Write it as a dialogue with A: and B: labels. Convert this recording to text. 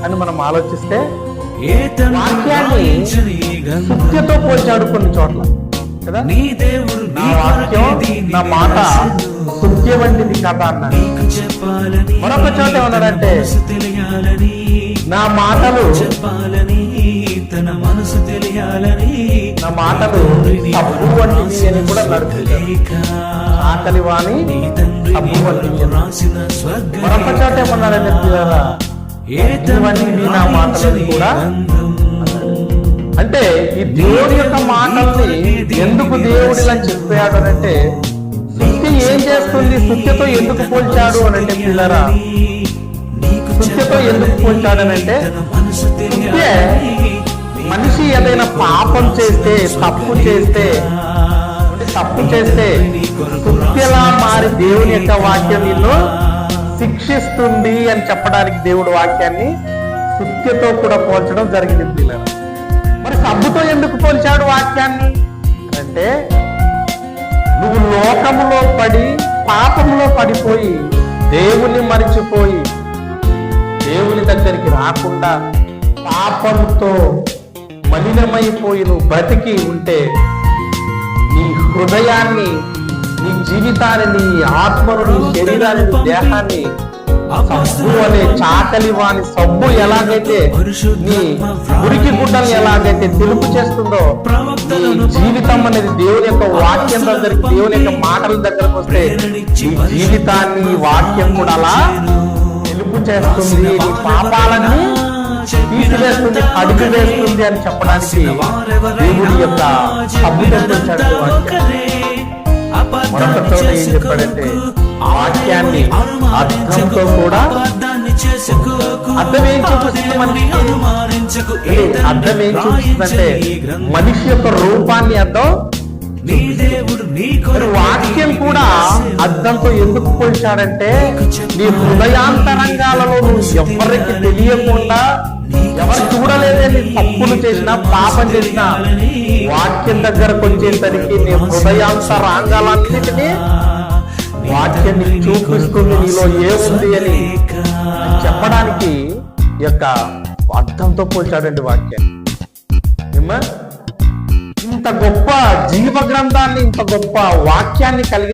A: అని మనం ఆలోచిస్తే వాక్యాన్ని సుత్యతో పోల్చాడు కొన్ని చోట్ల కదా. నా వాక్యం నా మాట సుత్య వంటిది కదా అన్నాడు. మరొక చోట ఏమన్నాడంటే నా మాటలు తన మనసు తెలియాలని, నా మాటలు సబ్బు వంటివి అని కూడా నడుపుతాడు. ఆకలి వాణి సబ్బు వంటివి. మరొక చోట ఏమన్నాడని నా మాటలు కూడా. అంటే ఈ దేవుడి యొక్క మాటల్ని ఎందుకు దేవుడి అని చెప్పాడు అనంటే, సుత్తి ఏం చేస్తుంది, సుత్యతో ఎందుకు పోల్చాడు అనంటే పిల్లరా, సుత్యతో ఎందుకు పోల్చాడు అనంటే, సుత్తే మనిషి ఏదైనా పాపం చేస్తే తప్పు చేస్తే సుత్యలా మారి దేవుని యొక్క వాక్యం నిన్ను శిక్షిస్తుంది అని చెప్పడానికి దేవుడు వాక్యాన్ని సుత్యతో కూడా పోల్చడం జరిగింది పిల్లలు. మరి సబ్బుతో ఎందుకు పోల్చాడు వాక్యాన్ని అంటే, నువ్వు లోకములో పడి పాపంలో పడిపోయి దేవుని మరిచిపోయి దేవుని దగ్గరికి రాకుండా పాపంతో మలినమైపోయి నువ్వు బ్రతికి ఉంటే నీ హృదయాన్ని, నీ జీవితాన్ని, నీ ఆత్మను, నీ శరీరాన్ని, నీ దేహాన్ని సబ్బు అనే చాకలి వాని సబ్బు ఎలాగైతే నీ మురికి గుడ్డల్ని ఎలాగైతే తెలుపు చేస్తుందో, నీ జీవితం అనేది దేవుని యొక్క వాక్యం దగ్గరికి, దేవుని యొక్క మాటల దగ్గరకు వస్తే నీ జీవితాన్ని, నీ వాక్యం కూడా అలా తెలుపు చేస్తుంది, నీ పాపాలని తీసివేస్తుంది, అడుగు వేస్తుంది అని చెప్పడానికి దేవుడి యొక్క సబ్బు తెచ్చాడు. మరొక చోట ఏం చెప్పాడంటే, వాక్యాన్ని అర్థంతో కూడా, అర్థం ఏం చూపిస్తుంది మనకి, అర్థం ఏం చూపిస్తుందంటే మనిషి యొక్క రూపాన్ని అర్థం. వాక్యం కూడా అర్థంతో ఎందుకు పోల్చాడంటే, నీ హృదయాంతరంగాలలో నువ్వు ఎవరికి తెలియకుండా, ఎవరు చూడలేదని తప్పులు చేసినా పాపం చేసినా వాక్యం దగ్గరకు వచ్చేసరికి నీ హృదయాంతరాంగాలన్నిటినీ వాక్యాన్ని చూపిస్తుంది నీలో ఏముంది అని చెప్పడానికి యొక్క అర్థంతో పోల్చాడండి వాక్యాన్ని. ఇంత గొప్ప జీవ గ్రంథాన్ని, ఇంత గొప్ప వాక్యాన్ని కలిగి